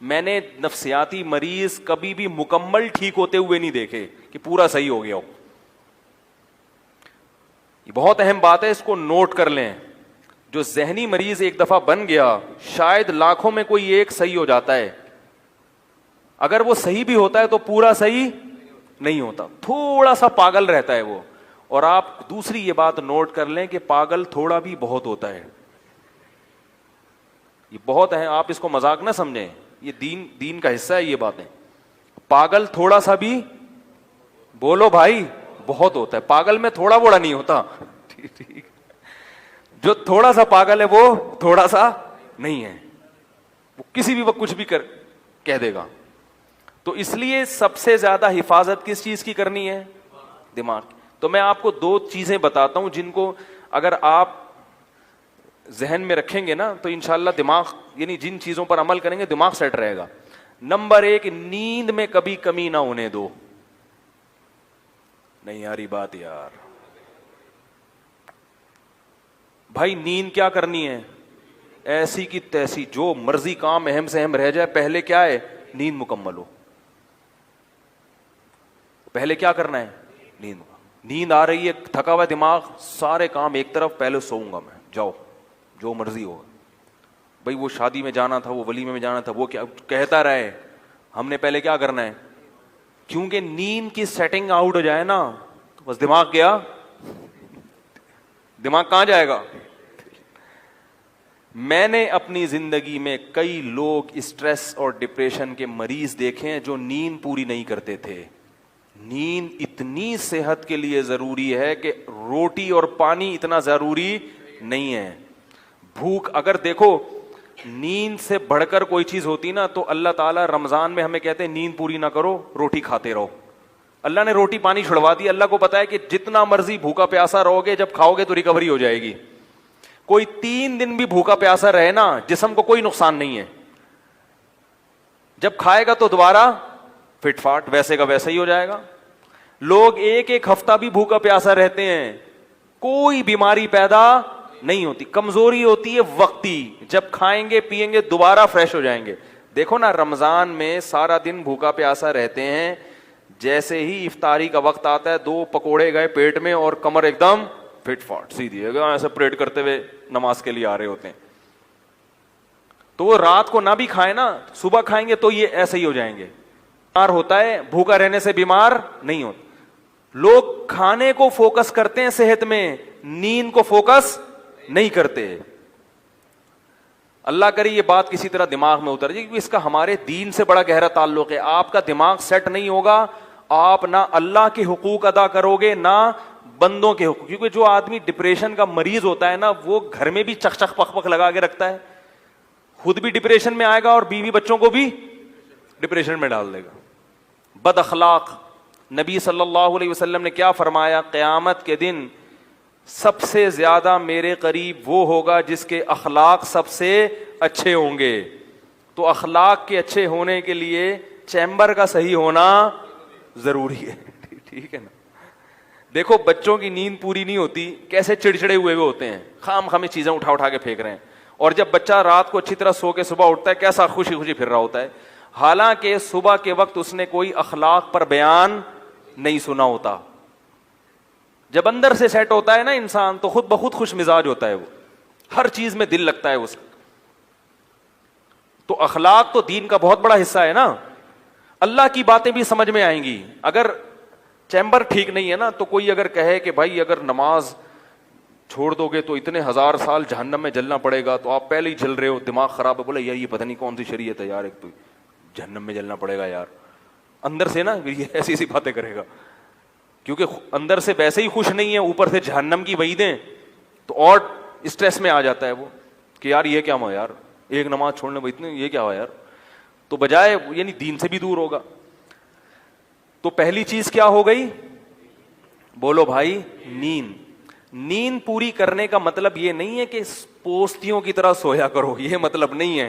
میں نے نفسیاتی مریض کبھی بھی مکمل ٹھیک ہوتے ہوئے نہیں دیکھے کہ پورا صحیح ہو گیا ہو. یہ بہت اہم بات ہے, اس کو نوٹ کر لیں. جو ذہنی مریض ایک دفعہ بن گیا, شاید لاکھوں میں کوئی ایک صحیح ہو جاتا ہے. اگر وہ صحیح بھی ہوتا ہے تو پورا صحیح نہیں ہوتا, تھوڑا سا پاگل رہتا ہے وہ. اور آپ دوسری یہ بات نوٹ کر لیں کہ پاگل تھوڑا بھی بہت ہوتا ہے. یہ بہت ہے, آپ اس کو مذاق نہ سمجھیں, یہ دین کا حصہ ہے یہ باتیں. پاگل تھوڑا سا بھی, بولو بھائی, بہت ہوتا ہے. پاگل میں تھوڑا بوڑا نہیں ہوتا. ٹھیک, جو تھوڑا سا پاگل ہے وہ تھوڑا سا نہیں ہے, وہ کسی بھی وقت کچھ بھی کہہ دے گا. تو اس لیے سب سے زیادہ حفاظت کس چیز کی کرنی ہے؟ دماغ. تو میں آپ کو دو چیزیں بتاتا ہوں جن کو اگر آپ ذہن میں رکھیں گے نا تو انشاءاللہ دماغ, یعنی جن چیزوں پر عمل کریں گے دماغ سیٹ رہے گا. نمبر 1, نیند میں کبھی کمی نہ ہونے دو. نہیں یاری بات یار بھائی, نیند کیا کرنی ہے؟ ایسی کی تیسی, جو مرضی کام اہم سے اہم رہ جائے, پہلے کیا ہے؟ نیند مکمل ہو. پہلے کیا کرنا ہے؟ نیند. نیند آ رہی ہے, تھکا ہوا دماغ, سارے کام ایک طرف, پہلے سوؤں گا میں. جاؤ جو مرضی ہوگا. بھائی وہ شادی میں جانا تھا, وہ ولیمے میں جانا تھا, وہ کیا کہتا رہے, ہم نے پہلے کیا کرنا ہے؟ کیونکہ نیند کی سیٹنگ آؤٹ ہو جائے نا تو بس دماغ گیا. دماغ کہاں جائے گا؟ میں نے اپنی زندگی میں کئی لوگ اسٹریس اور ڈپریشن کے مریض دیکھے ہیں جو نیند پوری نہیں کرتے تھے. نیند اتنی صحت کے لیے ضروری ہے کہ روٹی اور پانی اتنا ضروری نہیں ہے. بھوک, اگر دیکھو نیند سے بڑھ کر کوئی چیز ہوتی نا تو اللہ تعالیٰ رمضان میں ہمیں کہتے ہیں نیند پوری نہ کرو, روٹی کھاتے رہو. اللہ نے روٹی پانی چھڑوا دی. اللہ کو پتا ہے کہ جتنا مرضی بھوکا پیاسا رہو گے, جب کھاؤ گے تو ریکوری ہو جائے گی. کوئی 3 دن بھی بھوکا پیاسا رہے نا, جسم کو کوئی نقصان نہیں ہے. جب کھائے گا تو دوبارہ فٹ فاٹ ویسے کا ویسا ہی ہو جائے گا. لوگ 1 ہفتہ بھی بھوکا پیاسا رہتے ہیں, کوئی بیماری پیدا نہیں ہوتی. کمزوری ہوتی ہے وقتی, جب کھائیں گے پیئیں گے دوبارہ فریش ہو جائیں گے. دیکھو نا, رمضان میں سارا دن بھوکا پیاسا رہتے ہیں, جیسے ہی افطاری کا وقت آتا ہے 2 پکوڑے گئے پیٹ میں اور کمر ایک دم فٹ فاٹ سیدھی ہے, ایسے پریڈ کرتے ہوئے نماز کے لیے آ رہے ہوتے ہیں. تو وہ رات کو نہ بھی کھائیں نا, صبح کھائیں گے تو یہ ایسے ہی ہو جائیں گے. بیمار ہوتا ہے, بھوکا رہنے سے بیمار نہیں ہوتا. لوگ کھانے کو فوکس کرتے ہیں صحت میں, نیند کو فوکس نہیں کرتے. اللہ کرے یہ بات کسی طرح دماغ میں اتر جائے, کیونکہ اس کا ہمارے دین سے بڑا گہرا تعلق ہے. آپ کا دماغ سیٹ نہیں ہوگا, آپ نہ اللہ کے حقوق ادا کرو گے نہ بندوں کے حقوق. کیونکہ جو آدمی ڈپریشن کا مریض ہوتا ہے نا, وہ گھر میں بھی چک چک پک پک لگا کے رکھتا ہے, خود بھی ڈپریشن میں آئے گا اور بیوی بچوں کو بھی ڈپریشن میں ڈال دے گا. بد اخلاق, نبی صلی اللہ علیہ وسلم نے کیا فرمایا؟ قیامت کے دن سب سے زیادہ میرے قریب وہ ہوگا جس کے اخلاق سب سے اچھے ہوں گے. تو اخلاق کے اچھے ہونے کے لیے چیمبر کا صحیح ہونا ضروری ہے. ٹھیک ہے نا. دیکھو بچوں کی نیند پوری نہیں ہوتی, کیسے چڑچڑے ہوئے ہوتے ہیں, خام خامی چیزیں اٹھا اٹھا کے پھینک رہے ہیں. اور جب بچہ رات کو اچھی طرح سو کے صبح اٹھتا ہے, کیسا خوشی خوشی پھر رہا ہوتا ہے, حالانکہ صبح کے وقت اس نے کوئی اخلاق پر بیان نہیں سنا ہوتا. جب اندر سے سیٹ ہوتا ہے نا انسان, تو خود بخود خوش مزاج ہوتا ہے, وہ ہر چیز میں دل لگتا ہے اس کا. تو اخلاق تو دین کا بہت بڑا حصہ ہے نا. اللہ کی باتیں بھی سمجھ میں آئیں گی. اگر چیمبر ٹھیک نہیں ہے نا, تو کوئی اگر کہے کہ بھائی اگر نماز چھوڑ دو گے تو اتنے 1000 سال جہنم میں جلنا پڑے گا, تو آپ پہلے ہی جل رہے ہو, دماغ خراب ہے. بولے یار یہ پتہ نہیں کون سی شریعت ہے یار, ایک تو جہنم میں جلنا پڑے گا یار. اندر سے نا یہ ایسی ایسی باتیں کرے گا, کیونکہ اندر سے ویسے ہی خوش نہیں ہے, اوپر سے جہنم کی وعیدیں, تو اور اسٹریس میں آ جاتا ہے وہ کہ یار یہ کیا ہوا یار, ایک نماز چھوڑنے میں اتنے یہ کیا ہوا یار. تو بجائے یعنی دین سے بھی دور ہوگا. تو پہلی چیز کیا ہو گئی؟ بولو بھائی, نیند. نیند پوری کرنے کا مطلب یہ نہیں ہے کہ پوستیوں کی طرح سویا کرو, یہ مطلب نہیں ہے.